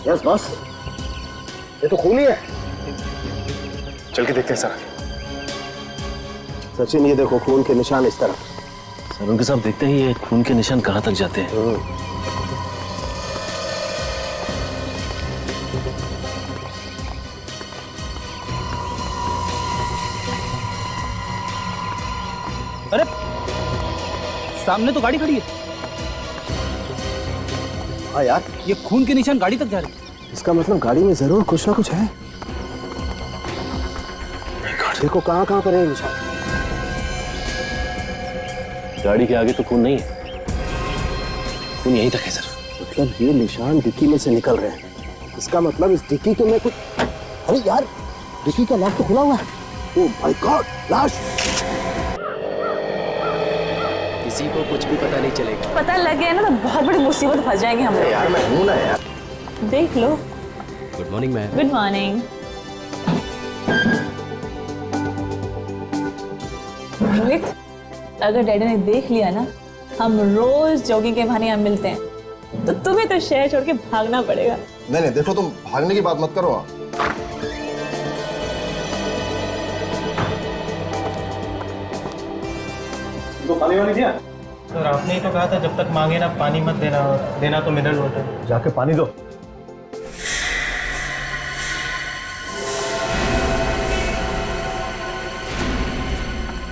Yes boss, ये तो खून ही है। चल के देखते हैं सर। सचिन ये देखो खून के निशान इस तरफ। सर उनके साथ देखते ही ये खून के निशान कहाँ तक जाते हैं। अरे सामने तो गाड़ी खड़ी है। हाँ यार, ये खून के निशान गाड़ी तक जा रहे हैं। इसका मतलब गाड़ी में जरूर कुछ ना कुछ है। देखो कहाँ पर है निशान। गाड़ी के आगे तो खून नहीं है, खून यहीं तक है सर। मतलब ये निशान डिक्की में से निकल रहे हैं। इसका मतलब इस डिक्की के में कुछ। अरे यार, डिक्की का लॉक तो खुला हुआ है। ओह माय गॉड, लाश। किसी को कुछ भी पता नहीं चलेगा। पता लग गया ना तो बहुत बड़ी मुसीबत फंस जाएंगे हम लोग। यार मैं हूं ना यार। देख लो। Good morning ma'am. Good morning. Rohit, अगर डैडी ने देख लिया ना, हम रोज जॉगिंग के बहाने यहाँ मिलते हैं, तो तुम्हें तो शहर छोड़ के भागना पड़ेगा। नहीं देखो, तुम भागने की बात मत करो। तो पानी वाली दिया सर, आपने ही तो कहा था जब तक मांगे ना पानी मत देना, देना तो मिनरल वाटर। जाके पानी दो।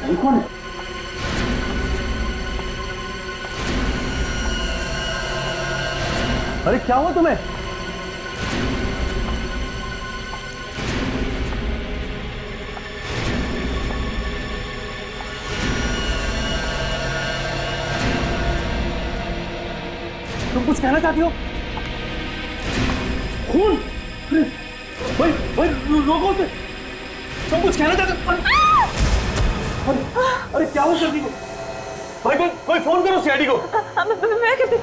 ये कौन है? अरे क्या हुआ तुम्हें? तुम कुछ कहना चाहती हो? खून? भाई भाई रोको उसे। तुम कुछ कहना चाहते हो? अरे क्या हुआ जल्दी को? भाई कोई फोन करो सीआईडी को। मैं कहती।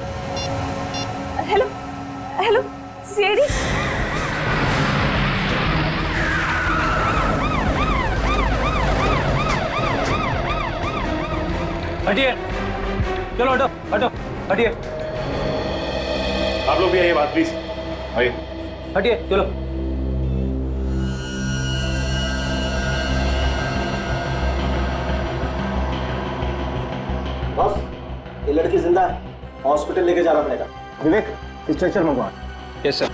Hello hello CID. हटिए, चलो हटो हटो हटिए। आप लोग भी आइए बात प्लीज। आइए। हटिए चलो। बॉस, ये लड़की जिंदा है, हॉस्पिटल लेके जाना पड़ेगा। विवेक, स्ट्रेचर मंगवा। Yes sir.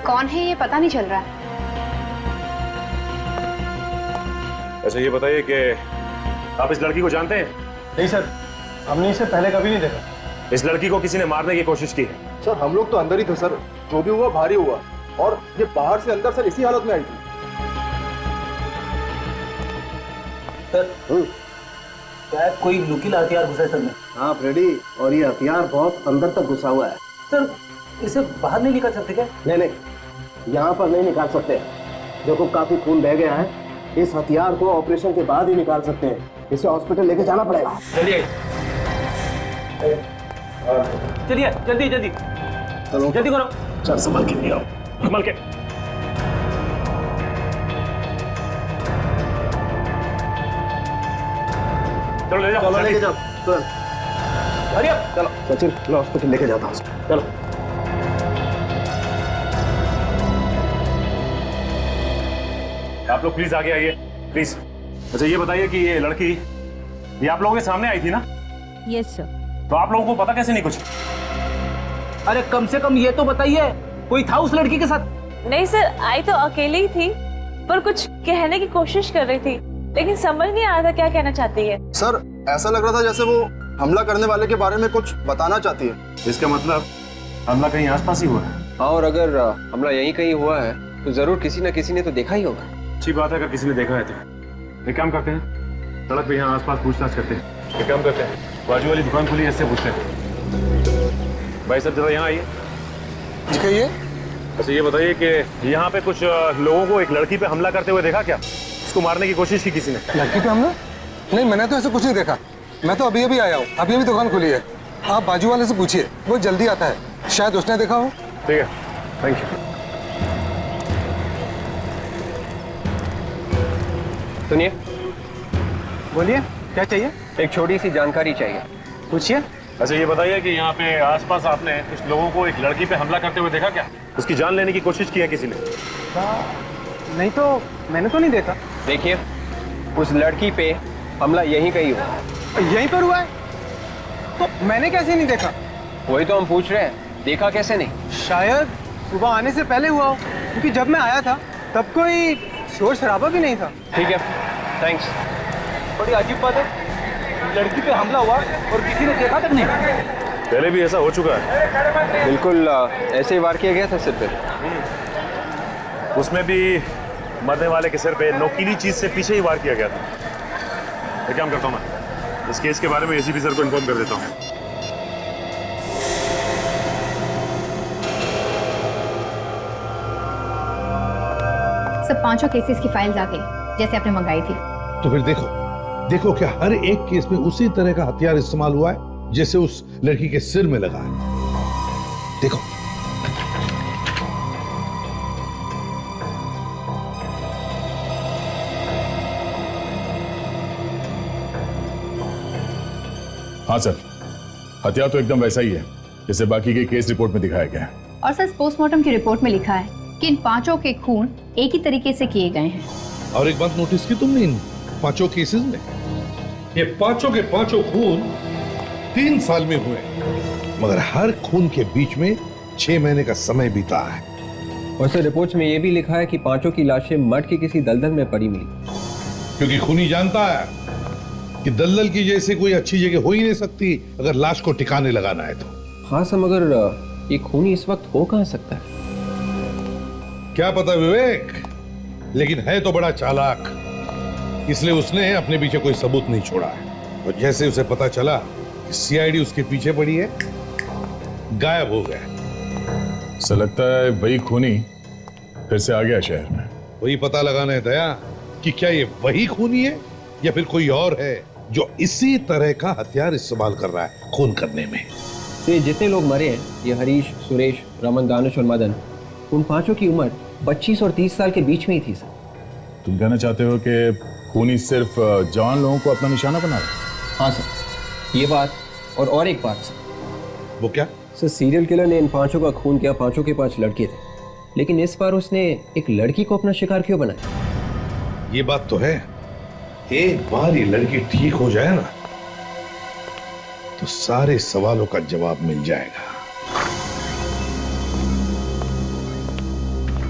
कौन है ये पता नहीं चल रहा है। अच्छा ये बताइए कि आप इस लड़की को जानते हैं? नहीं सर, हमने इसे पहले कभी नहीं देखा। इस लड़की को किसी ने मारने की कोशिश की है। सर हम लोग तो अंदर ही थे सर, जो भी हुआ भारी हुआ, और ये बाहर से अंदर सर इसी हालत में आई थी। सर शायद कोई नुकीला हथियार घुसा है सर में। हाँ फ्रेडी, और ये हथियार बहुत अंदर तक घुसा हुआ है। सर इसे बाहर नहीं निकाल सकते क्या? नहीं, यहाँ पर नहीं निकाल सकते। देखो काफी खून बह गया है, इस हथियार को ऑपरेशन के बाद ही निकाल सकते हैं। इसे हॉस्पिटल लेके जाना पड़ेगा। चलिए चलिए, जल्दी जल्दी चलो जल्दी करो। चल संभल के, आओ संभल के। चलो ले जाओ, लेके जाओ। अरे चलो सचिन, मैं हॉस्पिटल लेके जाता हूँ। चलो। आप लोग प्लीज आगे आइए प्लीज। अच्छा ये बताइए कि ये लड़की ये आप लोगों के सामने आई थी ना? Yes sir. तो आप लोगों को पता कैसे नहीं कुछ? अरे कम से कम ये तो बताइए, कोई था उस लड़की के साथ? नहीं सर, आई तो अकेली ही थी, पर कुछ कहने की कोशिश कर रही थी, लेकिन समझ नहीं आ रहा था क्या कहना चाहती है। सर ऐसा लग रहा था जैसे वो हमला करने वाले के बारे में कुछ बताना चाहती है। इसका मतलब हमला कहीं आसपास ही हुआ है। हाँ, और अगर हमला यहीं कहीं हुआ है तो जरूर किसी न किसी ने तो देखा ही होगा। अच्छी बात है अगर किसी ने देखा है तो। एक काम करते हैं, सड़क पे यहाँ आसपास पूछताछ करते हैं। एक काम करते हैं, बाजू वाली दुकान खुली है, इससे पूछते हैं। भाई साहब जरा यहाँ आइए। कहिए। अच्छा ये बताइए कि यहाँ पे कुछ लोगों को एक लड़की पे हमला करते हुए देखा क्या? उसको मारने की कोशिश की किसी ने? लड़की पे हमला? नहीं, मैंने तो ऐसा कुछ नहीं देखा। मैं तो अभी अभी आया हूँ, अभी अभी दुकान खुली है। आप बाजू वाले से पूछिए, वो जल्दी आता है, शायद उसने देखा हो। ठीक है, थैंक यू। सुनिए। बोलिए। क्या चाहिए? एक छोटी सी जानकारी चाहिए। पूछिए। अच्छा ये बताइए कि यहाँ पे आसपास आपने कुछ लोगों को एक लड़की पे हमला करते हुए देखा क्या? उसकी जान लेने की कोशिश की है किसी ने? नहीं तो मैंने तो नहीं देखा। देखिए, उस लड़की पे हमला यहीं कहीं हुआ। यहीं पर हुआ है? तो मैंने कैसे नहीं देखा? वही तो हम पूछ रहे हैं, देखा कैसे नहीं? शायद सुबह आने से पहले हुआ हो, क्योंकि जब मैं आया था तब कोई शोर शराबा भी नहीं था। ठीक है, थैंक्स। बड़ी अजीब बात है, लड़की पे हमला हुआ और किसी ने देखा तक नहीं। पहले भी ऐसा हो चुका है। बिल्कुल ऐसे ही वार किया गया था सिर पे। उसमें भी मरने वाले के सिर पे नोकीली चीज से पीछे ही वार किया गया था। एक काम करता हूँ, मैं इस केस के बारे में एसीपी सर को इन्फॉर्म कर देता हूँ। सब 5 केसेस की फाइल्स आ गई जैसे आपने मंगाई थी। तो फिर देखो देखो क्या हर एक केस में उसी तरह का हथियार इस्तेमाल हुआ है जैसे उस लड़की के सिर में लगा है। देखो हाँ सर, हथियार तो एकदम वैसा ही है जैसे बाकी के केस रिपोर्ट में दिखाया गया है। और सर पोस्टमार्टम की रिपोर्ट में लिखा है कि इन 5 के खून एक ही तरीके से किए गए हैं। और एक बात नोटिस की तुमने इन 5 केसेस में, ये 5 के 5 खून 3 साल में हुए, मगर हर खून के बीच में 6 महीने का समय बीता है। और सर रिपोर्ट्स में ये भी लिखा है कि 5 की लाशें मठ के किसी दलदल में पड़ी मिली। क्योंकि खूनी जानता है कि दलदल की जैसे कोई अच्छी जगह हो ही नहीं सकती अगर लाश को ठिकाने लगाना है तो। हाँ सर, मगर ये खूनी इस वक्त हो कहाँ सकता है? क्या पता विवेक, लेकिन है तो बड़ा चालाक, इसलिए उसने अपने पीछे कोई सबूत नहीं छोड़ा है। और जैसे उसे पता चला कि सीआईडी उसके पीछे पड़ी है, गायब हो गया। ऐसा लगता है वही खूनी फिर से आ गया शहर में। वही पता लगाना है दया कि क्या ये वही खूनी है या फिर कोई और है जो इसी तरह का हथियार इस्तेमाल कर रहा है खून करने में। ये जितने लोग मरे हैं, ये हरीश, सुरेश, रमन, दानिश और मदन, उन 5 की उम्र 25 और 30 साल के बीच में ही थी सर। तुम कहना चाहते हो कि खूनी सिर्फ जवान लोगों को अपना निशाना बना रहा है? हाँ सर, ये बात और एक बात सर। वो क्या? सर सीरियल किलर ने इन 5 का खून किया, 5 के 5 लड़के थे, लेकिन इस बार उसने एक लड़की को अपना शिकार क्यों बनाया? ये बात तो है, एक बार ये लड़की ठीक हो जाए ना तो सारे सवालों का जवाब मिल जाएगा।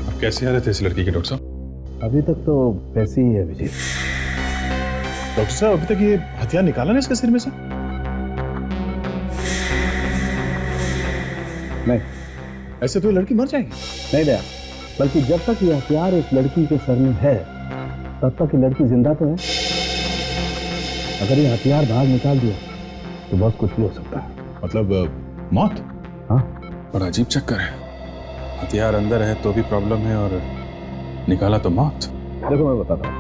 अब कैसे आ रहे थे इस लड़की के डॉक्टर साहब? अभी तक तो वैसे ही है विजय। डॉक्टर साहब अभी तक ये हथियार निकाला ना इसके सिर में से? नहीं, ऐसे तो ये लड़की मर जाएगी। नहीं दया, बल्कि जब तक ये हथियार इस लड़की के सर में है तब तक ये लड़की जिंदा तो है। अगर ये हथियार बाहर निकाल दिया तो बहुत कुछ भी हो सकता है। मतलब मौत? हाँ, बड़ा अजीब चक्कर है। हथियार अंदर है तो भी प्रॉब्लम है और निकाला तो मौत। देखो मैं बताता हूँ,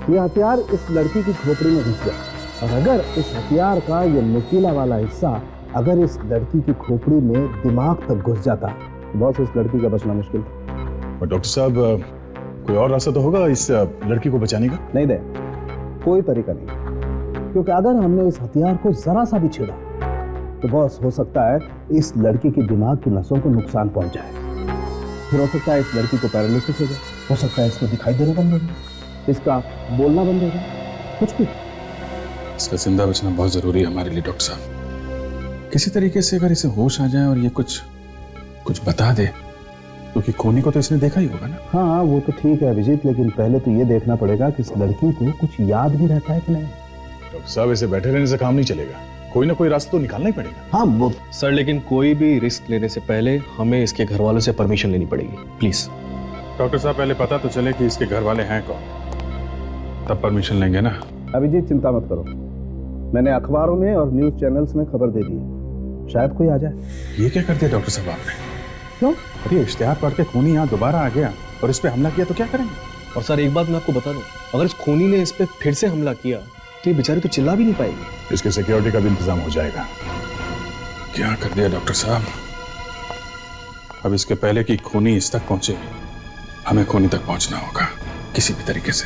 ये हथियार इस लड़की की खोपड़ी में घुस गया और अगर इस हथियार का ये नुकीला वाला हिस्सा अगर इस लड़की की खोपड़ी में दिमाग तक घुस जाता तो बहुत इस लड़की का बचना मुश्किल था। और डॉक्टर साहब कोई और रास्ता तो होगा इस लड़की को बचाने का? नहीं दे, कोई तरीका नहीं, क्योंकि अगर हमने इस हथियार को जरा सा भी छेड़ा तो बॉस हो सकता है इस लड़की के दिमाग की नसों को नुकसान पहुंच जाए। फिर हो सकता है इस लड़की को पैरालिसिस हो जाए, हो सकता है इसको दिखाई देना बंद हो जाए, इसका बोलना बंद हो जाए, कुछ भी। इसका जिंदा बचना बहुत जरूरी है हमारे लिए डॉक्टर साहब। किसी तरीके से अगर इसे होश आ जाए और ये कुछ बता दे, क्योंकि खूनी को तो इसने देखा ही होगा ना। हाँ वो तो ठीक है अभिजीत, लेकिन पहले तो ये देखना पड़ेगा कि इस लड़की को कुछ याद भी रहता है कि नहीं। डॉक्टर साहब ऐसे बैठे रहने से काम नहीं चलेगा, कोई ना कोई रास्ता तो निकालना ही पड़ेगा। हाँ वो सर, लेकिन कोई भी रिस्क लेने से पहले हमें इसके घर वालों से परमिशन लेनी पड़ेगी, प्लीज। डॉक्टर साहब पहले पता तो चले कि इसके घर वाले हैं कौन, तब परमिशन लेंगे ना। अभिजीत चिंता मत करो, मैंने अखबारों में और न्यूज चैनल्स में खबर दे दी है, शायद कोई आ जाए। ये क्या कर दिया डॉक्टर साहब आपने? क्यों? अरे इश्तेहार पढ़ के खूनी यहाँ दोबारा आ गया और इस पे हमला किया तो क्या करेंगे? और सर एक बात मैं आपको बता दूं, अगर इस खूनी ने इस पे फिर से हमला किया तो ये बेचारी तो चिल्ला भी नहीं पाएगी। इसके सिक्योरिटी का भी इंतजाम हो जाएगा। क्या कर दिया डॉक्टर साहब? अब इसके पहले कि खूनी इस तक पहुंचे, हमें खूनी तक पहुंचना होगा किसी भी तरीके से।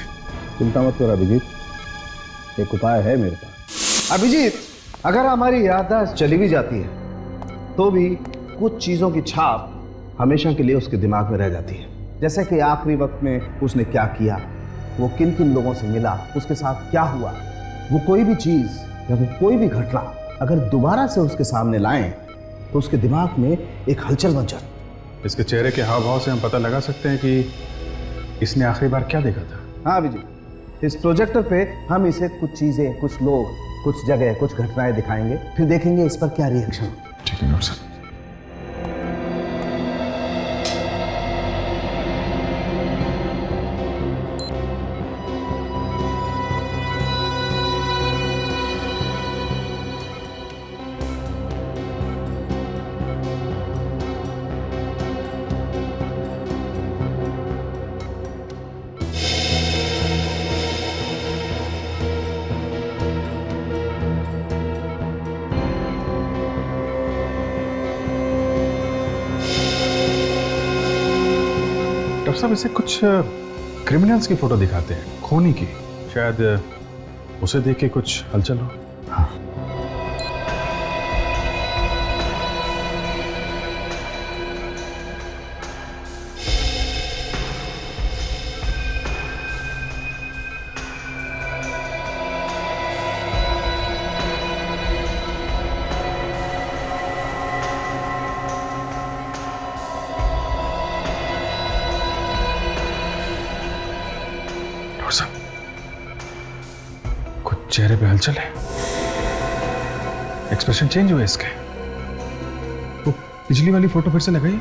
चिंता मत करो अभिजीत, एक उपाय है मेरे पास। अभिजीत, अगर हमारी याददाश्त चली भी जाती है तो भी कुछ चीजों की छाप हमेशा के लिए उसके दिमाग में रह जाती है। जैसे कि आखिरी वक्त में उसने क्या किया, वो किन किन लोगों से मिला, उसके साथ क्या हुआ। वो कोई भी चीज या वो कोई भी घटना अगर दोबारा से उसके सामने लाएं तो उसके दिमाग में एक हलचल बन जाती। इसके चेहरे के हाव भाव से हम पता लगा सकते हैं कि इसने आखिरी बार क्या देखा था। हाँ अभिजीत, इस प्रोजेक्टर पे हम इसे कुछ चीजें, कुछ लोग, कुछ जगह, कुछ घटनाएं दिखाएंगे, फिर देखेंगे इस पर क्या रिएक्शन। ठीक है डॉक्टर साहब। डॉक्टर साहब इसे कुछ क्रिमिनल्स की फोटो दिखाते हैं, खूनी की। शायद उसे देख के कुछ हलचल हो। कुछ चेहरे पे हलचल है, एक्सप्रेशन चेंज हुए इसके। वो पिछली वाली फोटो फिर से लगाइए।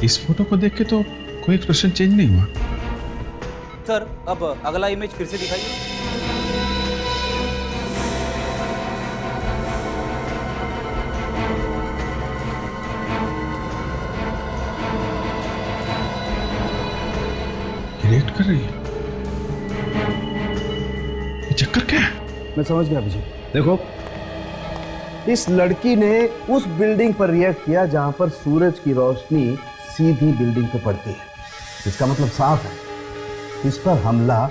इस फोटो को देख के तो कोई एक्सप्रेशन चेंज नहीं हुआ। सर अब अगला इमेज फिर से दिखाइए। रिएक्ट कर रही है, ये चक्कर क्या है? मैं समझ गया अभिजीत। देखो, इस लड़की ने उस बिल्डिंग पर रिएक्ट किया जहां पर सूरज की रोशनी सीधी बिल्डिंग पे पड़ती है। इसका मतलब साफ है, इस पर हमला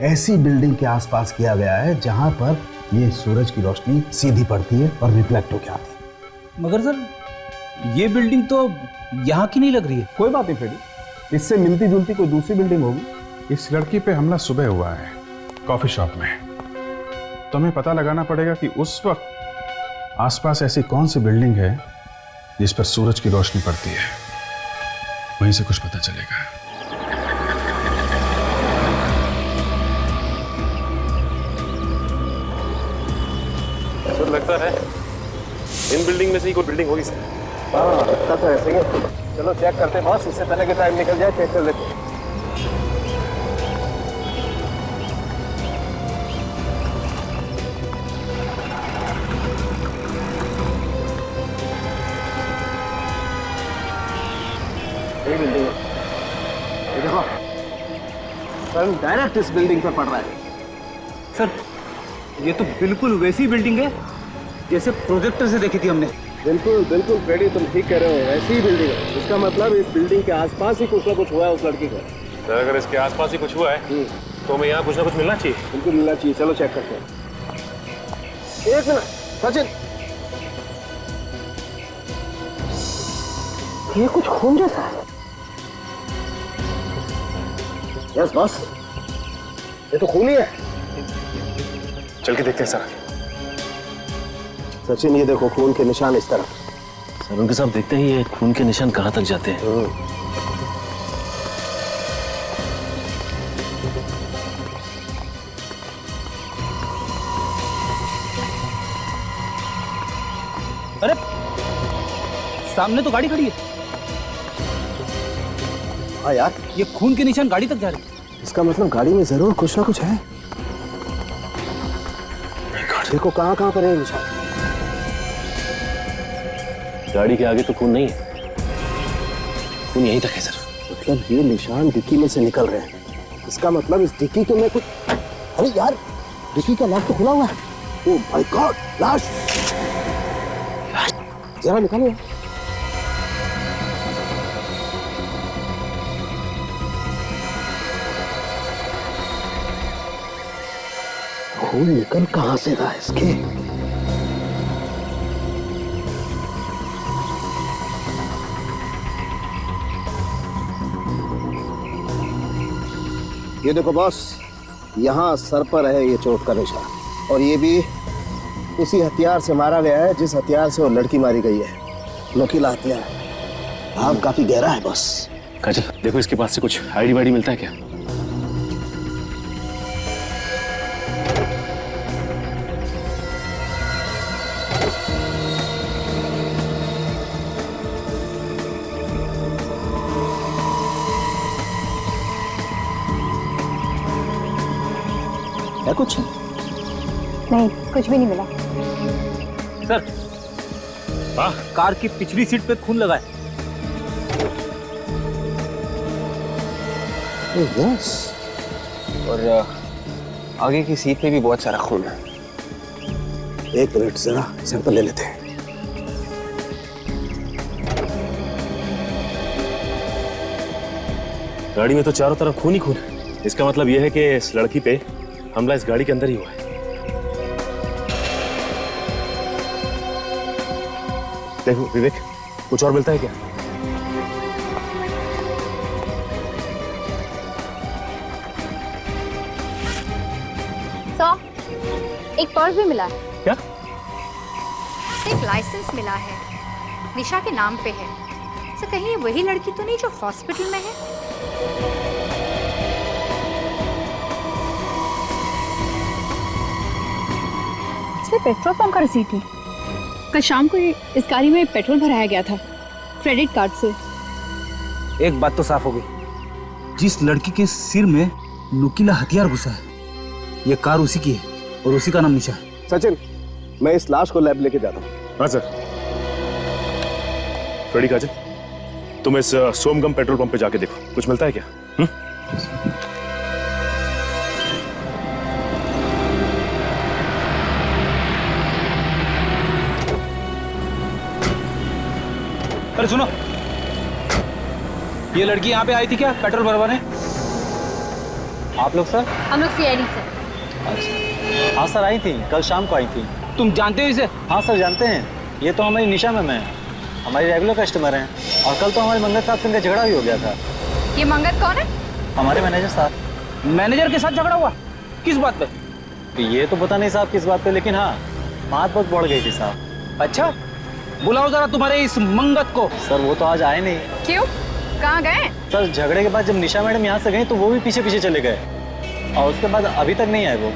ऐसी बिल्डिंग के आसपास किया गया है जहां पर ये सूरज की रोशनी सीधी पड़ती है और रिफ्लेक्ट होकर आती है। मगर सर ये बिल्डिंग तो यहाँ की नहीं लग रही है। कोई बात नहीं फ्रेडी, इससे मिलती जुलती कोई दूसरी बिल्डिंग होगी। इस लड़की पे हमला सुबह हुआ है कॉफी शॉप में, तो हमें पता लगाना पड़ेगा कि उस वक्त आसपास ऐसी कौन सी बिल्डिंग है जिस पर सूरज की रोशनी पड़ती है। वहीं से कुछ पता चलेगा। सर लगता है इन बिल्डिंग में से ही कोई बिल्डिंग होगी सर। हाँ लगता तो ऐसे ही। चलो चेक करते हैं बॉस, इससे पहले कि टाइम निकल जाए, चेक कर लेते हैं। ये बिल्डिंग है, ये देखो सन डायरेक्ट इस बिल्डिंग पर पड़ रहा है। सर ये तो बिल्कुल वैसी बिल्डिंग है जैसे प्रोजेक्टर से देखी थी हमने। बिल्कुल बिल्कुल फ्रेडी, तुम ठीक कह रहे हो, ऐसी ही बिल्डिंग है। इसका मतलब इस बिल्डिंग के आसपास ही कुछ ना कुछ हुआ है उस लड़की का। सर अगर इसके आसपास ही कुछ हुआ है तो हमें यहाँ कुछ ना कुछ मिलना चाहिए। बिल्कुल मिलना चाहिए। चलो चेक करते हैं। एक मिनट सचिन, ये कुछ खून जैसा है। यस बॉस, ये तो खून ही है। चल के देखते हैं सर। सचिन ये देखो खून के निशान इस तरफ। सर उनके साथ देखते ही ये खून के निशान कहाँ तक जाते हैं। अरे सामने तो गाड़ी खड़ी है। हाँ यार, ये खून के निशान गाड़ी तक जा रहे हैं। इसका मतलब गाड़ी में जरूर कुछ ना कुछ है। देखो कहाँ कहाँ पर है निशान। गाड़ी के आगे तो खून नहीं है, खून यहीं तक है सर। मतलब ये निशान डिक्की में से निकल रहे हैं। इसका मतलब इस डिक्की के में कुछ, अरे यार डिक्की का लॉक तो खुला हुआ है। ओह माय गॉड, लाश। जरा निकालो। खून निकल कहां से रहा है इसके? ये देखो बॉस, यहाँ सर पर है ये चोट का निशान, और ये भी उसी हथियार से मारा गया है जिस हथियार से वो लड़की मारी गई है। नुकीला हथियार, घाव काफी गहरा है बॉस। काजल देखो इसके पास से कुछ आईडी वाईडी मिलता है क्या? है कुछ? नहीं, कुछ भी नहीं मिला। सर, कार की पिछली सीट पे खून लगा है। बॉस, और आगे की सीट पे भी बहुत सारा खून है। एक मिनट, जरा सैंपल ले लेते हैं। गाड़ी में तो चारों तरफ खून ही खून है। इसका मतलब यह है कि इस लड़की पे हमला इस गाड़ी के अंदर ही हुआ है। देखो विवेक, कुछ और मिलता है क्या? एक पर्स भी मिला है। क्या? एक लाइसेंस मिला है, निशा के नाम पे है। तो कहीं वही लड़की तो नहीं जो हॉस्पिटल में है? इसमें पेट्रोल पंप का रसीद है। कल शाम को इस गाड़ी में पेट्रोल भराया गया था क्रेडिट कार्ड से। एक बात तो साफ हो गई, जिस लड़की के सिर में नुकीला हथियार घुसा है, ये कार उसी की है और उसी का नाम निशा है। सचिन, मैं इस लाश को लैब लेके जाता हूँ। हाँ सर। फ्रेडी, काजल, तुम इस सोमगम पेट्रोल पंप पे जाके देखो, कुछ मिलता है क्या? अरे सुनो, ये लड़की यहाँ पे आई थी क्या पेट्रोल भरवाने? आप लोग सर? हम लोग सीआईडी से। हाँ सर, आई थी, कल शाम को आई थी। तुम जानते हो इसे? हाँ सर, जानते हैं। ये तो हमारी निशा मैम है, हमारी रेगुलर कस्टमर हैं। और कल तो हमारे मंगत साहब से इनका झगड़ा भी हो गया था। ये मंगत कौन है? हमारे मैनेजर साहब। मैनेजर के साथ झगड़ा हुआ? किस बात पे? ये तो पता नहीं साहब किस बात पे, लेकिन हाँ बात बहुत बढ़ गई थी साहब। अच्छा, बुलाओ जरा तुम्हारे इस मंगत को। सर वो तो आज आए नहीं। क्यों, कहाँ गए? सर झगड़े के बाद जब निशा मैडम यहाँ से गई तो वो भी पीछे पीछे चले गए, और उसके बाद अभी तक नहीं आए वो।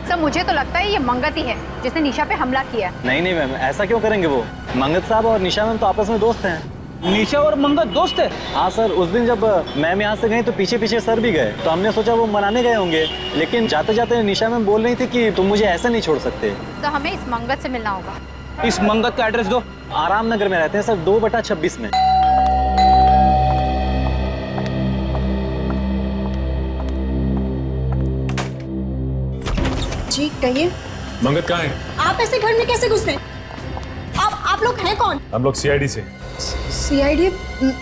सर मुझे तो लगता है ये मंगत ही है जिसने निशा पे हमला किया। नहीं नहीं मैम, ऐसा क्यों करेंगे वो? मंगत साहब और निशा मैम तो आपस में दोस्त हैं। निशा और मंगत दोस्त है? हाँ सर, उस दिन जब मैम यहाँ से गई तो पीछे पीछे सर भी गए, तो हमने सोचा वो मनाने गए होंगे, लेकिन जाते जाते निशा मैम बोल रही थी कि तुम मुझे ऐसे नहीं छोड़ सकते। तो हमें इस मंगत से मिलना होगा। इस मंगत का एड्रेस दो। आराम नगर में रहते हैं सर, 2/26 में। जी कहिए। मंगत कहाँ है? आप ऐसे घर में कैसे घुसे? आप लोग हैं कौन? हम लोग सीआईडी से। सीआईडी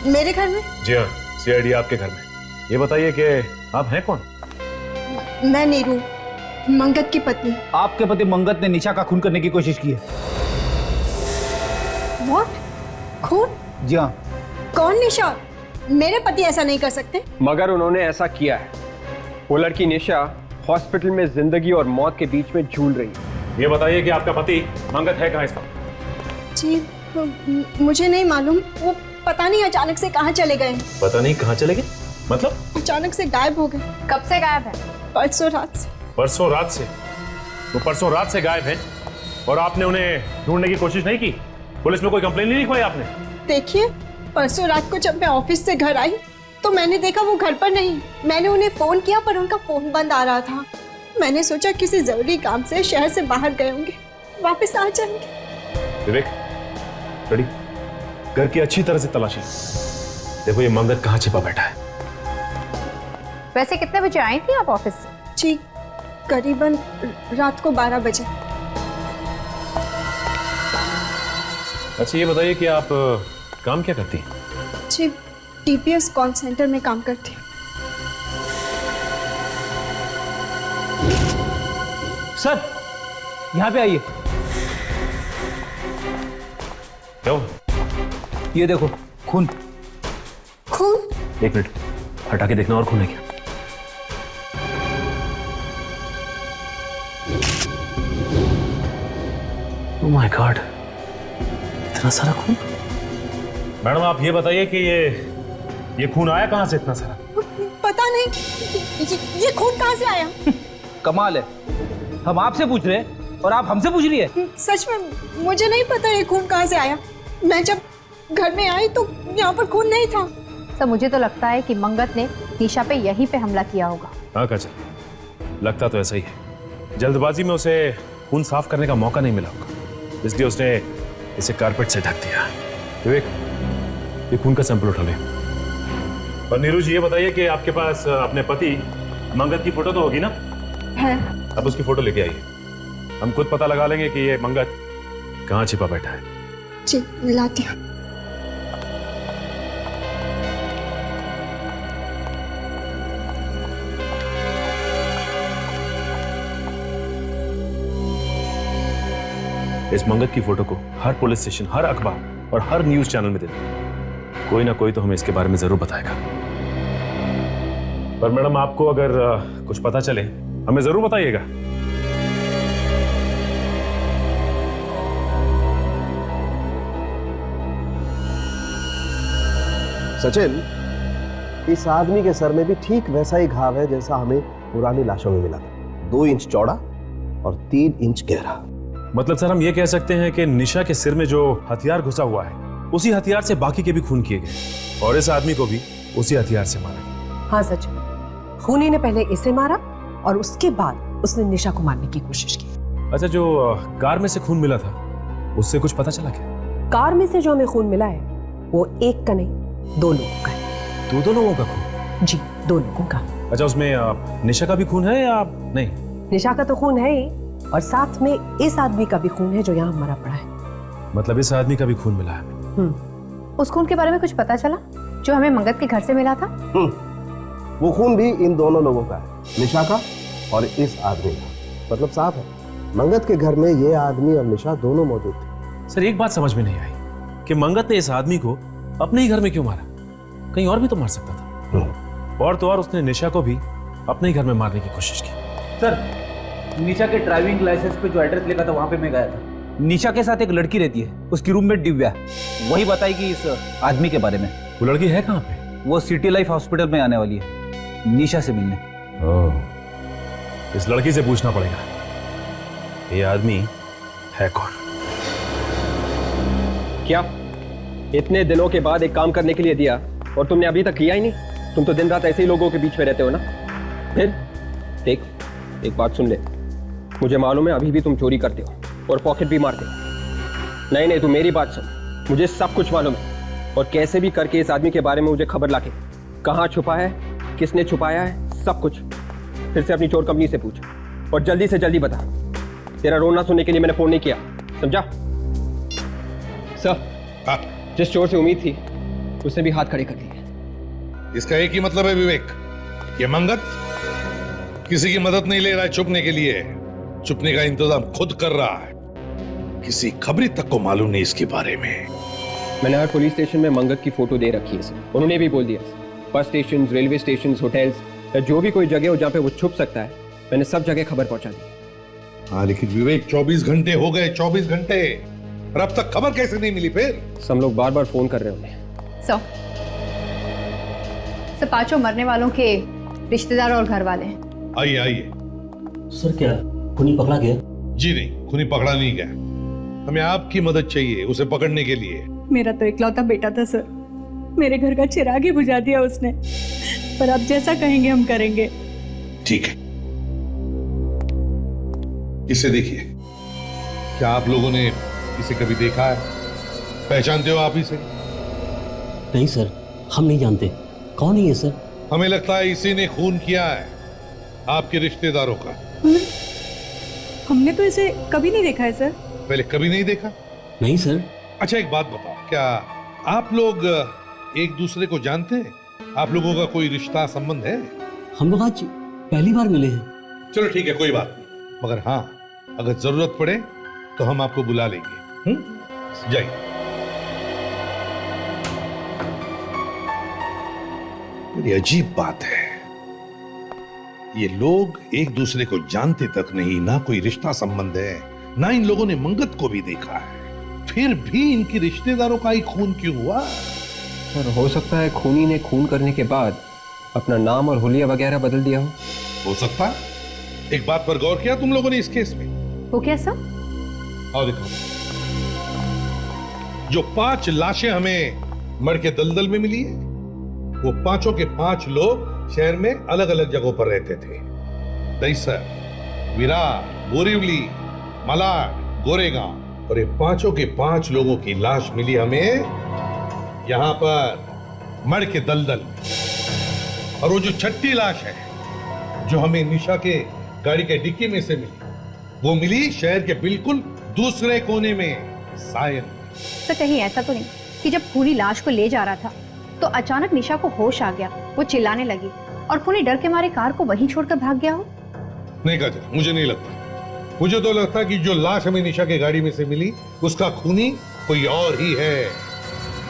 मेरे घर में? जी हाँ, सीआईडी आपके घर में। ये बताइए कि आप हैं कौन? मैं नीरू, मंगत की पत्नी। आपके पति मंगत ने निशा का खून करने की कोशिश की है। What? खून? जी हाँ। कौन निशा? मेरे पति ऐसा नहीं कर सकते। मगर उन्होंने ऐसा किया है। वो लड़की निशा हॉस्पिटल में जिंदगी और मौत के बीच में झूल रही है। ये बताइए कि आपका पति मंगत है कहाँ इस वक्त? जी मुझे नहीं मालूम, वो पता नहीं अचानक से कहाँ चले गए। पता नहीं कहाँ चले गए? मतलब? अचानक से गायब हो गए। कब से गायब है? परसों रात से। परसों रात से? वो परसों रात से गायब है और आपने उन्हें ढूंढने की कोशिश नहीं की? पुलिस में कोई कंप्लेन नहीं लिखवाई आपने? देखिए, परसों रात को जब मैं ऑफिस से घर आई तो मैंने देखा वो घर पर नहीं। मैंने उन्हें फोन किया पर उनका फोन बंद आ रहा था। मैंने सोचा किसी जरूरी काम से शहर से बाहर गए होंगे, वापस आ जाएंगे। विवेक, रेडी? घर की अच्छी तरह से तलाशी। देखो ये मंगत कहाँ छिपा बैठा है। वैसे कितने बजे आई थी आप ऑफिस से? जी करीबन रात को 12 बजे। अच्छा ये बताइए कि आप काम क्या करती हैं? जी TPS कॉल सेंटर में काम करती हूँ। सर यहाँ पे आइए। क्या हुआ? ये देखो खून। खून? एक मिनट हटा के देखना और खून है क्या? ओह माय गॉड, इतना सारा खून। मैडम आप ये बताइए कि ये खून आया कहां से इतना सारा? पता नहीं ये खून कहाँ से आया। कमाल है, हम आपसे पूछ रहे हैं और आप हमसे पूछ रही है। सच में मुझे नहीं पता ये खून कहाँ से आया। मैं जब घर में आई तो यहाँ पर खून नहीं था। सर मुझे तो लगता है कि मंगत ने निशा पे यहीं पे हमला किया होगा। हाँ काजल, लगता तो ऐसा ही है। जल्दबाजी में उसे खून साफ करने का मौका नहीं मिला होगा, इसलिए उसने इसे कारपेट से ढक दिया। विवेक, ये खून का सैंपल उठा ले। और नीरू जी ये बताइए कि आपके पास अपने पति मंगत की फोटो तो होगी ना? है। अब उसकी फोटो लेके आइए, हम खुद पता लगा लेंगे कि ये मंगत कहाँ छिपा बैठा है। जी लाती हूँ। इस मंगत की फोटो को हर पुलिस स्टेशन, हर अखबार और हर न्यूज चैनल में दे दो। कोई ना कोई तो हमें इसके बारे में जरूर बताएगा। पर मैडम आपको अगर कुछ पता चले हमें जरूर बताइएगा। सचिन, इस आदमी के सर में भी ठीक वैसा ही घाव है जैसा हमें पुरानी लाशों में मिला था। 2 इंच चौड़ा और 3 इंच गहरा। मतलब सर हम ये कह सकते हैं कि निशा के सिर में जो हथियार घुसा हुआ है उसी हथियार से बाकी के भी खून किए गए और इस आदमी को भी उसी हथियार से मारा गया। हाँ सच, खूनी ने पहले इसे मारा और उसके बाद उसने निशा को मारने की कोशिश की। अच्छा, जो कार में से खून मिला था उससे कुछ पता चला क्या? कार में से जो हमें खून मिला है वो एक का नहीं 2 लोगों का है। 2 लोगों का खून? जी 2 लोगों का। अच्छा, उसमें निशा का भी खून है या नहीं? निशा का तो खून है ही और साथ में इस आदमी का भी खून है जो यहाँ मरा पड़ा है। मतलब इस आदमी का भी खून मिला है। उस खून के बारे में कुछ पता चला जो हमें मंगत के घर से मिला था? वो खून भी इन दोनों लोगों का है, निशा का और इस आदमी का। मतलब साफ है, मंगत के घर में ये आदमी और निशा दोनों मौजूद थे। सर एक बात समझ में नहीं आई कि मंगत ने इस आदमी को अपने ही घर में क्यों मारा? कहीं और भी तो मार सकता था। और तो और उसने निशा को भी अपने ही घर में मारने की कोशिश की। सर निशा के ड्राइविंग लाइसेंस पे जो एड्रेस लिखा था वहां पे मैं गया था। निशा के साथ एक लड़की रहती है, उसकी रूममेट दिव्या, वही बताएगी इस आदमी के बारे में। वो लड़की है कहाँ पे? वो सिटी लाइफ हॉस्पिटल में आने वाली है निशा से मिलने। इस लड़की से पूछना पड़ेगा ये आदमी है कौन। क्या इतने दिनों के बाद एक काम करने के लिए दिया और तुमने अभी तक किया ही नहीं? तुम तो दिन रात ऐसे ही लोगों के बीच में रहते हो ना। फिर देख, एक बात सुन ले, मुझे मालूम है अभी भी तुम चोरी करते हो और पॉकेट भी मारते हो। नहीं तू मेरी बात सुन, मुझे सब कुछ मालूम है और कैसे भी करके इस आदमी के बारे में मुझे खबर लाके, कहाँ छुपा है, किसने छुपाया है, सब कुछ फिर से अपनी चोर कंपनी से पूछ और जल्दी से जल्दी बता। तेरा रोना सुनने के लिए मैंने फोन नहीं किया, समझा? सर, जिस चोर से उम्मीद थी उसने भी हाथ खड़े कर दिए। इसका एक ही मतलब है विवेक, ये मंगत किसी की मदद नहीं ले रहा है छुपने के लिए, छुपने का इंतजाम खुद कर रहा है। किसी खबरी तक को मालूम नहीं इसके बारे में। मैंने हर पुलिस स्टेशन में मंगत की फोटो दे रखी है सर। उन्होंने भी बोल दिया, bus station, railway station, hotels या जो भी कोई जगह हो जहाँ पे वो छुप सकता है, मैंने सब जगह खबर पहुंचा दी। हाँ लेकिन विवेक 24 घंटे हो गए, 24 घंटे, और अब तक खबर कैसे नहीं मिली? फिर सब लोग बार बार फोन कर रहे होंगे। सर 5 मरने वालों के रिश्तेदार और घर वाले हैं। आइए आइए। सर क्या खूनी पकड़ा गया? जी नहीं, खूनी पकड़ा नहीं गया। हमें आपकी मदद चाहिए उसे पकड़ने के लिए। मेरा तो इकलौता बेटा था सर, मेरे घर का चिराग ही बुझा दिया उसने। पर अब जैसा कहेंगे हम करेंगे। ठीक है, इसे देखिए। क्या आप लोगों ने इसे कभी देखा है? पहचानते हो आप इसे? नहीं सर, हम नहीं जानते। कौन है ये सर? हमें लगता है इसी ने खून किया है आपके रिश्तेदारों का। हमने तो इसे कभी नहीं देखा है सर। पहले कभी नहीं देखा? नहीं सर, अच्छा एक बात बताओ, क्या आप लोग एक दूसरे को जानते हैं? आप लोगों का कोई रिश्ता संबंध है? हम लोग आज पहली बार मिले हैं। चलो ठीक है, कोई बात नहीं, मगर हाँ अगर जरूरत पड़े तो हम आपको बुला लेंगे। जाइए। बड़ी अजीब बात है, ये लोग एक दूसरे को जानते तक नहीं, ना कोई रिश्ता संबंध है, ना इन लोगों ने मंगत को भी देखा है, फिर भी इनके रिश्तेदारों का ही खून क्यों हुआ? और हो सकता है खूनी ने खून करने के बाद अपना नाम और हुलिया वगैरह बदल दिया हो सकता है। एक बात पर गौर किया तुम लोगों ने इस केस में? वो क्या सर? और देखो, जो 5 लाशें हमें मर के दलदल में मिली है, वो पांचों के 5 लोग शहर में अलग अलग जगहों पर रहते थे। दहीसर, विरार, बोरीवली, मलाड, गोरेगांव, और ये पांचों के 5 लोगों की लाश मिली हमें यहां पर मर के दलदल में। और वो जो 6ठी लाश है जो हमें निशा के गाड़ी के डिक्की में से मिली, वो मिली शहर के बिल्कुल दूसरे कोने में, सायन। सर कहीं ऐसा तो नहीं कि जब खूनी लाश को ले जा रहा था तो अचानक निशा को होश आ गया, वो चिल्लाने लगी और खूनी डर के मारे कार को वहीं छोड़कर भाग गया हो? नहीं काजल, मुझे नहीं लगता। मुझे तो लगता है कि जो लाश हमें निशा के गाड़ी में से मिली उसका खूनी कोई और ही है।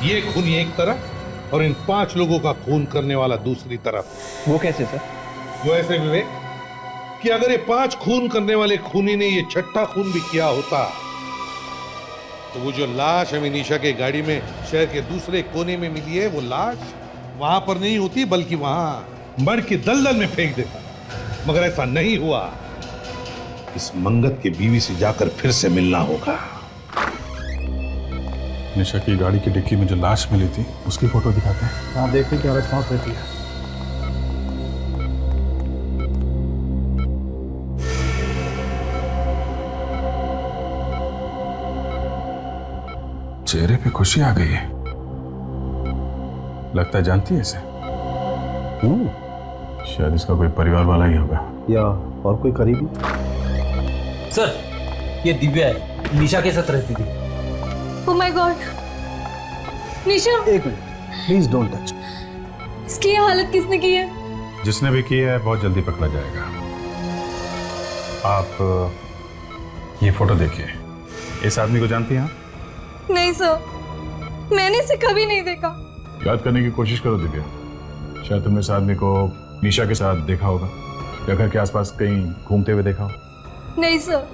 ये खूनी एक तरफ और इन 5 लोगों का खून करने वाला दूसरी तरफ। वो कैसे सर? वो ऐसे विवेक कि अगर ये 5 खून करने वाले खूनी ने ये 6ठा खून भी किया होता तो वो जो लाश हमें निशा के गाड़ी में शहर के दूसरे कोने में मिली है, वो लाश वहां पर नहीं होती बल्कि वहां मर के दलदल में फेंक देता। मगर ऐसा नहीं हुआ। इस मंगत के बीवी से जाकर फिर से मिलना होगा। निशा की गाड़ी की डिक्की में जो लाश मिली थी उसकी फोटो दिखाते हैं। हाँ, देखते क्या रिस्पॉन्स रहती है। चेहरे पे खुशी आ गई है, लगता है जानती है इसे। शायद इसका कोई परिवार वाला ही होगा या और कोई करीबी। सर, ये दिव्या है, निशा के साथ रहती थी। ओह माय गॉड, निशा! एक मिनट, प्लीज डोंट टच। इसकी ये हालत किसने की है? जिसने भी किया है बहुत जल्दी पकड़ा जाएगा। आप ये फोटो देखिए, इस आदमी को जानती हैं आप? नहीं सर, मैंने इसे कभी नहीं देखा। याद करने की कोशिश करो दिव्या, शायद तुमने इस आदमी को निशा के साथ देखा होगा या घर के आसपास कहीं घूमते हुए देखा हो। नहीं सर,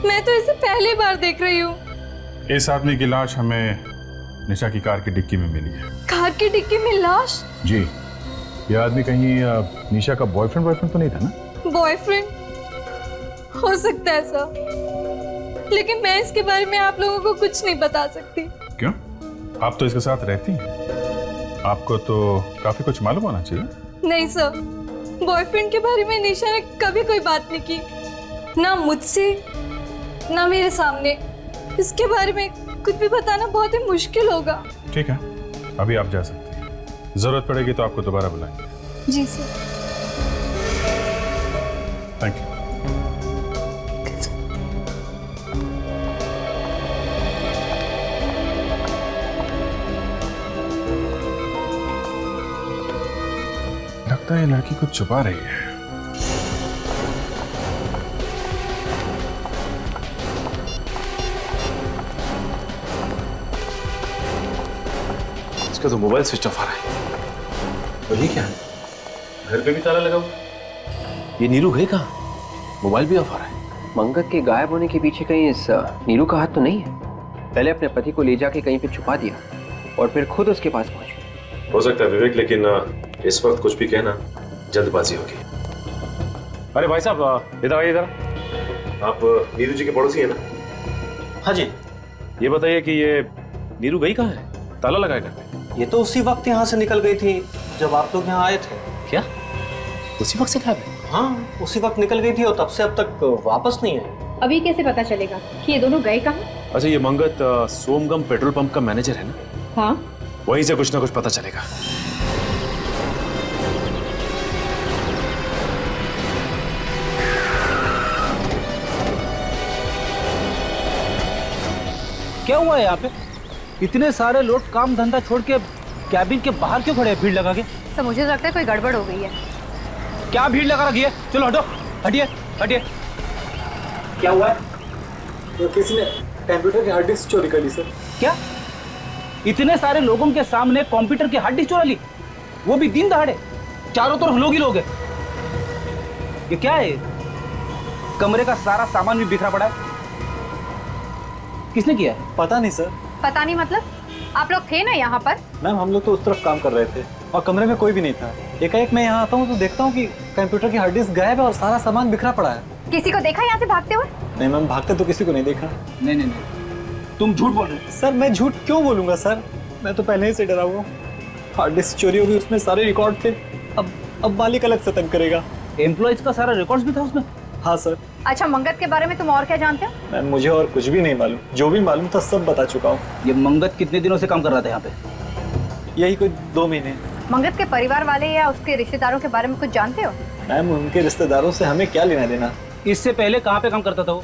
मैं तो इसे पहली बार देख रही हूँ। इस आदमी की लाश हमें निशा की कार की डिक्की में मिली है। कार की डिक्की में लाश? जी, यह आदमी कहीं निशा का बॉयफ्रेंड तो नहीं था ना? बॉयफ्रेंड हो सकता है सर, लेकिन मैं इसके बारे में आप लोगों को कुछ नहीं बता सकती। क्यों? आप तो इसके साथ रहती हैं, आपको तो काफी कुछ मालूम होना चाहिए। नहीं सर, बॉयफ्रेंड के बारे में निशा ने कभी कोई बात नहीं की, ना मुझसे ना मेरे सामने। इसके बारे में कुछ भी बताना बहुत ही मुश्किल होगा। ठीक है, अभी आप जा सकते हैं, जरूरत पड़ेगी तो आपको दोबारा बुलाएंगे। जी सर। Thank you. लगता है ये लड़की कुछ छुपा रही है। इसका तो मोबाइल स्विच ऑफ आ रहा है। और ये क्या है? घर पे भी ताला लगा हुआ। ये नीरू गई कहाँ? मोबाइल भी ऑफ आ रहा है। मंगत के गायब होने के पीछे कहीं इस नीरू का हाथ तो नहीं है? पहले अपने पति को ले जाके कहीं पे छुपा दिया और फिर खुद उसके पास पहुंची। हो सकता है विवेक, लेकिन इस वक्त कुछ भी कहना जल्दबाजी होगी। अरे भाई साहब, इधर आइए। इधर आप नीरू जी के पड़ोसी हैं ना? हाँ जी। ये बताइए कि ये नीरू गई कहाँ है? ताला लगाया घर पे? ये तो उसी वक्त यहाँ से निकल गई थी जब आप लोग यहाँ आए थे। क्या? उसी वक्त से गायब है? हाँ, उसी वक्त निकल गई थी और तब से अब तक वापस नहीं आई। अभी कैसे पता चलेगा कि ये दोनों गए कहाँ? अच्छा, ये मंगत सोमगम पेट्रोल पंप का मैनेजर है ना? हाँ, वहीं से कुछ ना कुछ पता चलेगा। क्या हुआ है यहाँ पे? इतने सारे लोग काम धंधा छोड़ के कैबिन के बाहर क्यों खड़े हैं भीड़ लगा के? तो मुझे तो लगता है कोई गड़बड़ हो गई है। क्या भीड़ लगा रखी है? चलो हटो, हटिए हटिए। क्या हुआ है? तो किसी ने कंप्यूटर की हार्ड डिस्क चोरी कर ली सर। क्या? इतने सारे लोगों के सामने कंप्यूटर की हार्ड डिस्क चुरा ली, वो भी दिन दहाड़े? चारों तरफ लोग ही लोग हैं। ये क्या है? कमरे का सारा सामान भी बिखरा पड़ा है। किसने किया है? पता नहीं सर। पता नहीं मतलब? आप लोग थे ना यहाँ पर? मैम हम लोग तो उस तरफ काम कर रहे थे और कमरे में कोई भी नहीं था। एकाएक मैं यहाँ आता हूँ तो देखता हूँ कि कंप्यूटर की हार्ड डिस्क गायब है और सारा सामान बिखरा पड़ा है। किसी को देखा यहाँ से भागते हुए? नहीं मैम, भागते तो किसी को नहीं देखा। नहीं नहीं नहीं, तुम झूठ बोल रहे हो। सर मैं झूठ क्यों बोलूंगा सर, मैं तो पहले ही से डरा हुआ हूँ। हार्ड डिस्क चोरी होगी, उसमें सारे रिकॉर्ड थे। अब मालिक अलग से तंग करेगा। एम्प्लॉइज का सारा रिकॉर्ड्स भी था उसमें? हाँ सर। अच्छा, मंगत के बारे में तुम और क्या जानते हो? मैम मुझे और कुछ भी नहीं मालूम, जो भी मालूम था सब बता चुका हूँ। ये मंगत कितने दिनों से काम कर रहा था यहाँ पे? यही कोई 2 महीने। मंगत के परिवार वाले या उसके रिश्तेदारों के बारे में कुछ जानते हो? मैम उनके रिश्तेदारों से हमें क्या लेना देना। इससे पहले कहाँ पे काम करता था वो?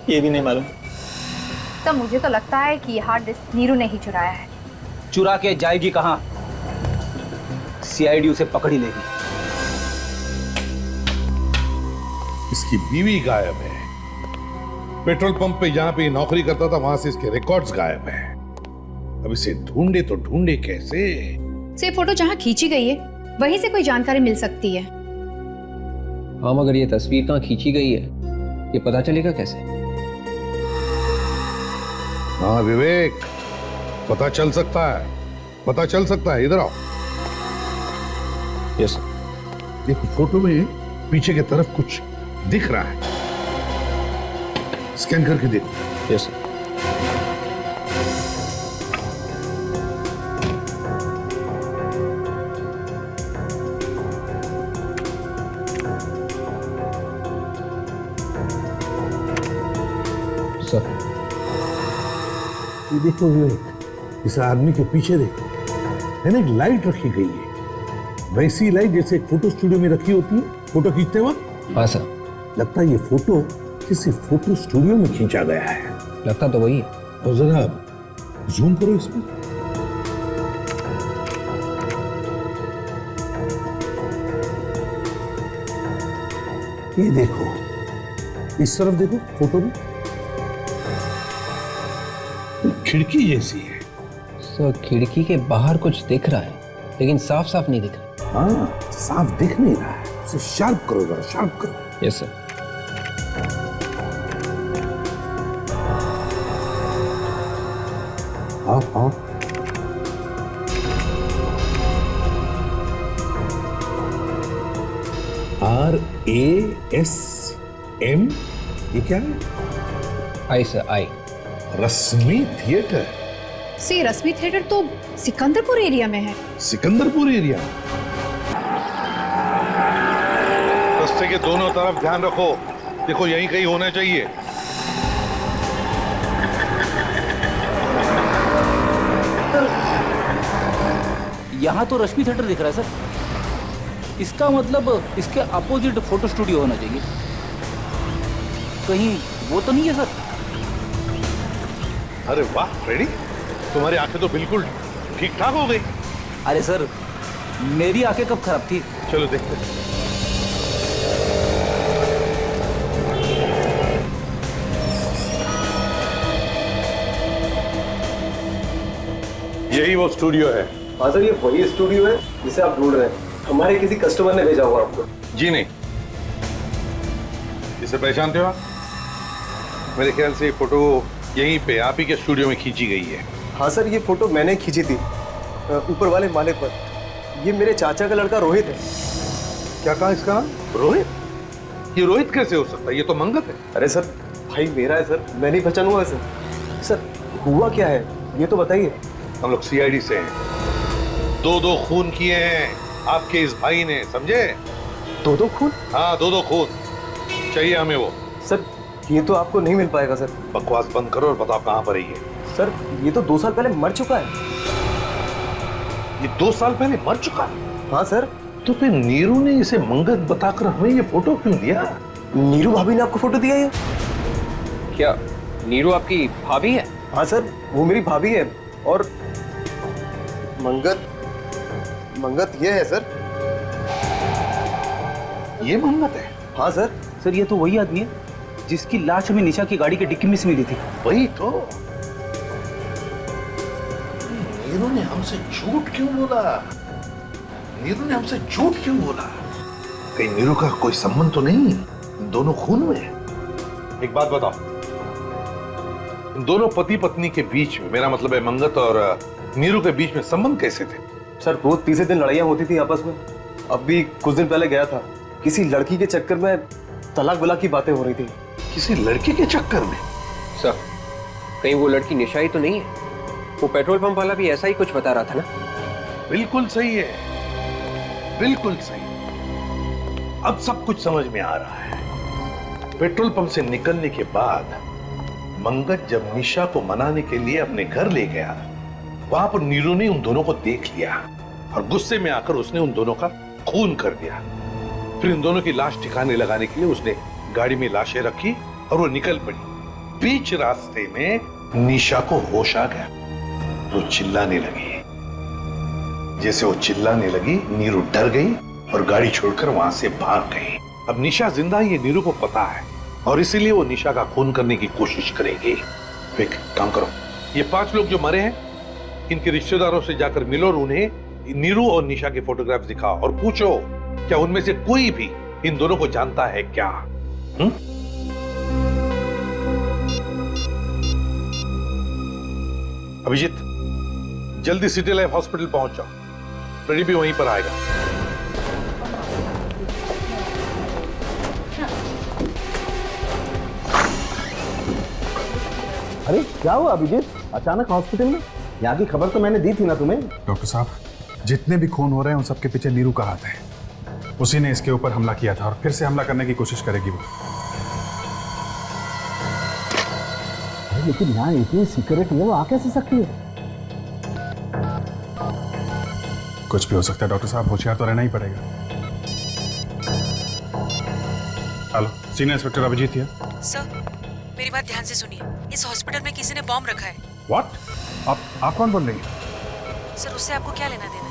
ये भी नहीं मालूम। तो मुझे तो लगता है कि ये हार्ड डिस्क नीरू ने ही चुराया है। चुरा के जाएगी कहाँ? सीआईडी उसे पकड़ ही लेगी। इसकी बीवी गायब है। पेट्रोल पंप पे जहां पे ये नौकरी करता था वहां से इसके रिकॉर्ड्स गायब हैं। अब इसे ढूंढे तो ढूंढे कैसे? से फोटो जहाँ खींची गई है वहीं से कोई जानकारी मिल सकती है। हाँ, मगर ये तस्वीर कहाँ खींची गई है ये पता चलेगा कैसे? हाँ विवेक, पता चल सकता है, पता चल सकता है। इधर आओ। Yes sir. देखो फोटो में पीछे की तरफ कुछ दिख रहा है, स्कैन करके देखो। Yes sir. सर ये देखो विवेक, इस आदमी के पीछे देखो, है ना, एक लाइट रखी गई है, वैसी लाइट जैसे एक फोटो स्टूडियो में रखी होती है फोटो खींचते वक्त। हाँ सर। लगता है ये फोटो किसी फोटो स्टूडियो में खींचा गया है। लगता तो वही है। और जरा जूम करो इसमें। ये देखो, इस तरफ देखो फोटो में खिड़की जैसी है। सर खिड़की के बाहर कुछ दिख रहा है लेकिन साफ साफ नहीं दिख रहा। हाँ, साफ दिख नहीं रहा है, उसे शार्प करो जरा, शार्प करो। Yes sir. हाँ हाँ, RASM, ये क्या है? आई सर, आई। रश्मि थिएटर। सी रश्मि थिएटर तो सिकंदरपुर एरिया में है। सिकंदरपुर एरिया? रास्ते के दोनों तरफ ध्यान रखो, देखो यहीं कहीं होना चाहिए। यहाँ तो रश्मि थिएटर दिख रहा है सर। इसका मतलब इसके अपोजिट फोटो स्टूडियो होना चाहिए। कहीं वो तो नहीं है सर? अरे वाह फ्रेडी, तुम्हारी आंखें तो बिल्कुल ठीक ठाक हो गई। अरे सर, मेरी आंखें कब खराब थी? चलो देखते हैं। यही वो स्टूडियो है। हाँ सर, ये वही स्टूडियो है जिसे आप ढूंढ रहे हैं। हमारे किसी कस्टमर ने भेजा हुआ आपको। जी नहीं। इसे पहचानते हो आप? मेरे ख्याल से ये फोटो यहीं पे आप ही के स्टूडियो में खींची गई है। हाँ सर, ये फोटो मैंने खींची थी ऊपर वाले माले पर। ये मेरे चाचा का लड़का रोहित है। क्या कहा इसका नाम? रोहित? ये रोहित कैसे हो सकता है? ये तो मंगत है। अरे सर, भाई मेरा है सर, मैं नहीं पहचानूंगा सर। सर हुआ क्या है ये तो बताइए। हम लोग सीआईडी से हैं। 2 खून किए हैं आपके इस भाई ने, समझे? 2 खून? हाँ, 2 खून चाहिए हमें वो। सर ये तो आपको नहीं मिल पाएगा सर। बकवास बंद करो और बताओ कहाँ पर है ये। सर ये तो 2 साल पहले मर चुका है। ये 2 साल पहले मर चुका है? हाँ सर। तो फिर नीरू ने इसे मंगत बताकर हमें ये फोटो क्यों दिया? नीरू भाभी ने आपको फोटो दिया ये? क्या नीरू आपकी भाभी है? हाँ सर, वो मेरी भाभी है। और मंगत ये है सर। ये मंगत है? हाँ सर। सर ये तो वही आदमी है जिसकी लाश हमें निशा की गाड़ी के डिक्की में से मिली थी। वही तो। नीरू ने हमसे झूठ क्यों बोला? नीरू ने हमसे झूठ क्यों बोला? कहीं नीरू का कोई संबंध तो नहीं? इन दोनों खून में? एक बात बताओ, इन दोनों पति पत्नी के बीच में, मेरा मतलब है मंगत और नीरू के बीच में संबंध कैसे थे? सर रोज तीसरे दिन लड़ाइयाँ होती थी आपस में। अब भी कुछ दिन पहले गया था, किसी लड़की के चक्कर में तलाक वलाक की बातें हो रही थी। किसी लड़की के चक्कर में? सर कहीं वो लड़की निशा ही तो नहीं है? वो पेट्रोल पंप वाला भी ऐसा ही कुछ बता रहा था ना? बिल्कुल सही है, बिल्कुल सही। अब सब कुछ समझ में आ रहा है। पेट्रोल पंप से निकलने के बाद मंगत जब निशा को मनाने के लिए अपने घर ले गया, वहां पर नीरू ने उन दोनों को देख लिया और गुस्से में आकर उसने उन दोनों का खून कर दिया। फिर इन दोनों की लाश ठिकाने लगाने के लिए उसने गाड़ी में लाशें रखी और वो निकल पड़ी। बीच रास्ते में निशा को होश आ गया, वो चिल्लाने लगी। जैसे वो चिल्लाने लगी, नीरू डर गई और गाड़ी छोड़कर वहां से भाग गई। अब निशा जिंदा है ये नीरू को पता है और इसीलिए वो निशा का खून करने की कोशिश करेगी। एक काम करो, ये 5 लोग जो मरे हैं, इनके रिश्तेदारों से जाकर मिलो और उन्हें नीरू और निशा के फोटोग्राफ दिखाओ और पूछो क्या उनमें से कोई भी इन दोनों को जानता है क्या? अभिजीत, जल्दी सिटी लाइफ हॉस्पिटल पहुंच जाओ, फ्रेडी भी वहीं पर आएगा। अरे क्या हुआ अभिजीत, अचानक हॉस्पिटल में? यहाँ की खबर तो मैंने दी थी ना तुम्हें। डॉक्टर साहब, जितने भी खून हो रहे हैं उन सबके पीछे नीरू का हाथ है। उसी ने इसके ऊपर हमला किया था और फिर से हमला करने की कोशिश करेगी वो। अरे लेकिन यहाँ इतनी सिक्योरिटी है, वो आ कैसे सकती है? कुछ भी हो सकता है डॉक्टर साहब, होशियार तो रहना ही पड़ेगा। हेलो, सीनियर इंस्पेक्टर अभिजीत है। सर मेरी बात ध्यान से सुनिए, इस हॉस्पिटल में किसी ने बॉम्ब रखा है। व्हाट? आप कौन बोल रही हैं? सर उससे आपको क्या लेना देना है?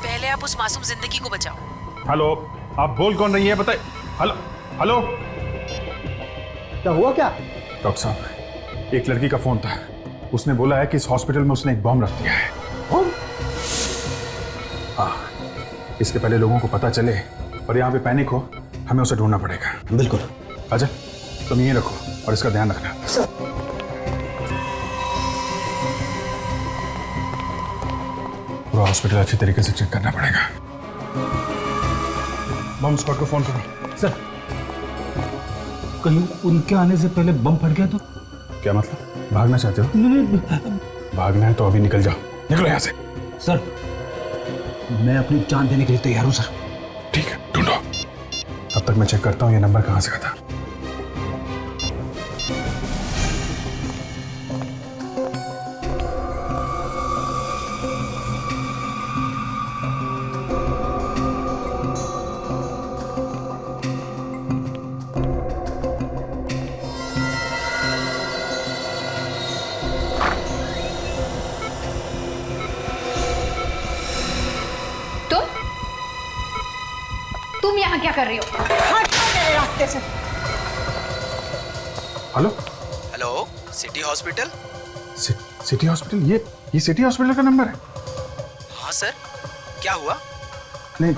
पहले आप उस मासूम जिंदगी को बचाओ। हेलो, आप बोल कौन रही है बताइए। हेलो हेलो, क्या हुआ क्या? डॉक्टर साहब, एक लड़की का फोन था, उसने बोला है कि इस हॉस्पिटल में उसने एक बॉम्ब रख दिया है। हाँ, इसके पहले लोगों को पता चले और यहाँ पे पैनिक हो, हमें उसे ढूंढना पड़ेगा। बिल्कुल। अजय, तुम ये रखो और इसका ध्यान रखना। पूरा हॉस्पिटल अच्छी तरीके से चेक करना पड़ेगा। बम स्क्वाड को फोन करो। सर कहीं उनके आने से पहले बम फट गया तो? क्या मतलब, भागना चाहते हो? भागना है तो अभी निकल जाओ, निकलो यहाँ से। सर मैं अपनी जान देने के लिए तैयार हूँ सर। ठीक है, ढूंढो, तब तक मैं चेक करता हूँ ये नंबर कहाँ से था। तुम यहाँ क्या कर रही हो? हट जाओ मेरे रास्ते से। Hello hello, city hospital? City hospital? ये सिटी हॉस्पिटल का नंबर है? हाँ सर, क्या हुआ? नहीं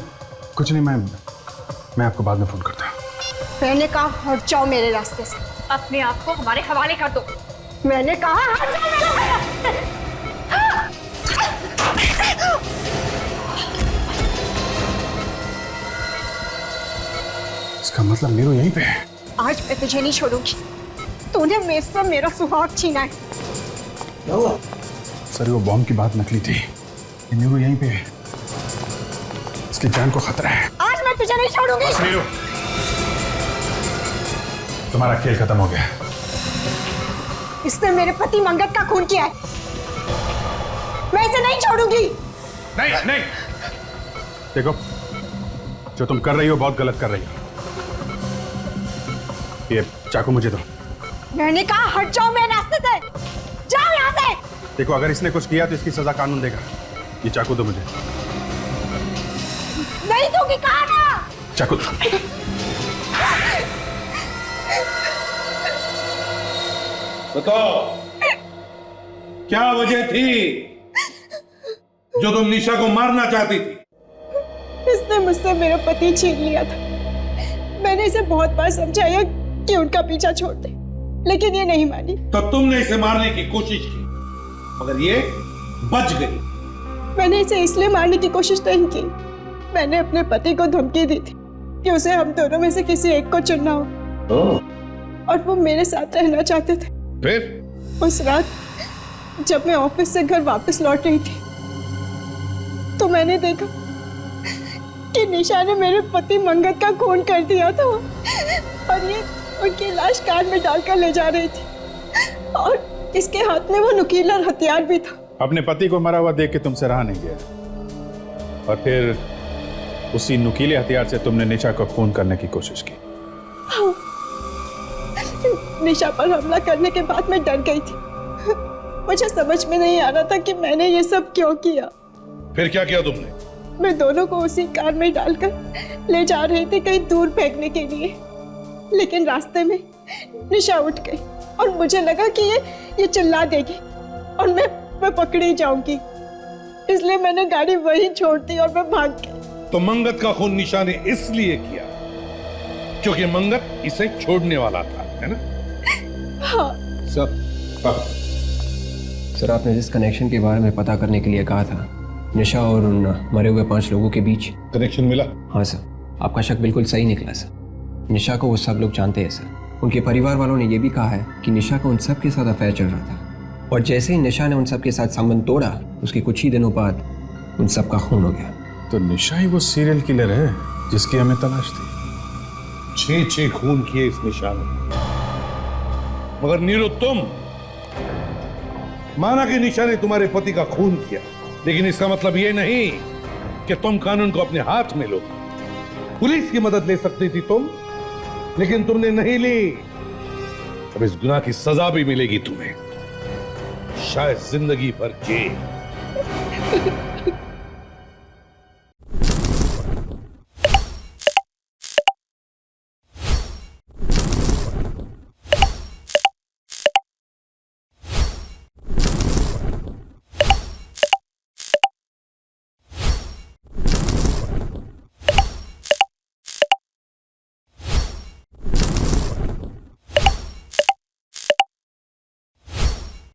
कुछ नहीं, मैं आपको बाद में फोन करता हूँ। मैंने कहा हट जाओ मेरे रास्ते से। अपने आप को हमारे हवाले कर दो। मैंने कहा हट जाओ मेरे रास्ते से। इसका मतलब नीरू यहीं पे है। आज मैं तुझे नहीं छोड़ूंगी। तूने मेरे से मेरा सुहाग छीना है। क्या हुआ? सर वो बॉम्ब की बात नकली थी, नीरू यहीं पे है, इसकी जान को खतरा है। आज मैं तुझे नहीं छोड़ूंगी। नीरू, तुम्हारा खेल खत्म हो गया। इसने मेरे पति मंगत का खून किया है, मैं इसे नहीं छोड़ूंगी। नहीं नहीं, देखो जो तुम कर रही हो बहुत गलत कर रही हो। ये चाकू मुझे दो। मैंने कहा हट जाओ मेरे रास्ते से। जाओ यहाँ देखो, अगर इसने कुछ किया तो इसकी सजा कानून देगा। ये चाकू दो मुझे। नहीं दूंगी, कहा ना। चाकू। बताओ, क्या वजह थी जो तुम निशा को मारना चाहती थी? इसने मुझसे मेरा पति छीन लिया था। मैंने इसे बहुत बार समझाया कि उनका पीछा छोड़ दे, लेकिन ये नहीं मानी। तो तुमने इसे मारने की कोशिश की, मगर ये बच गई। मैंने इसे इसलिए मारने की कोशिश नहीं की। मैंने अपने पति को धमकी दी थी कि उसे हम दोनों में से किसी एक को चुनना हो, और वो मेरे साथ रहना चाहते थे। फिर उस रात जब मैं ऑफिस से घर वापस लौट रही थी तो मैंने देखा कि निशा ने मेरे पति मंगत का खून कर दिया था, और ये उनकी लाश कार में डालकर ले जा रही थी, और इसके हाथ में वो नुकीला हथियार भी था। अपने पति को मरा हुआ देख के तुमसे रहा नहीं गया, और फिर उसी नुकीले हथियार से तुमने निशा को खून करने की कोशिश की। हाँ। निशा पर हमला करने के बाद मैं डर गई थी। मुझे समझ में नहीं आ रहा था कि मैंने ये सब क्यों किया। फिर क्या किया तुमने? मैं दोनों को उसी कार में डालकर ले जा रही थी कहीं दूर फेंकने के लिए, लेकिन रास्ते में निशा उठ गई और मुझे लगा कि ये चिल्ला देगी और मैं पकड़ी जाऊंगी, इसलिए मैंने गाड़ी वहीं छोड़ दी और मैं भाग गई। तो मंगत का खून निशा ने इसलिए किया क्योंकि मंगत इसे छोड़ने वाला था, है ना? हाँ। सर, आपने जिस कनेक्शन के बारे में पता करने के लिए कहा था, निशा और उन मरे हुए 5 लोगों के बीच कनेक्शन मिला? हाँ सर, आपका शक बिल्कुल सही निकला सर। निशा को वो सब लोग जानते हैं सर। उनके परिवार वालों ने यह भी कहा है कि निशा का उन सब के साथ अफेयर चल रहा था, और जैसे ही निशा ने उन सब के साथ संबंध तोड़ा, उसके कुछ ही दिनों बाद उन सब का खून हो गया। तो निशा ही वो सीरियल किलर है जिसकी हमें तलाश थी। 6 खून किए इस निशा ने। मगर नीरू, तुम माना कि निशा ने तुम्हारे पति का खून किया, लेकिन इसका मतलब यह नहीं कि तुम कानून को अपने हाथ में लो। पुलिस की मदद ले सकती थी तुम, लेकिन तुमने नहीं ली। अब इस गुनाह की सजा भी मिलेगी तुम्हें, शायद जिंदगी भर जेल।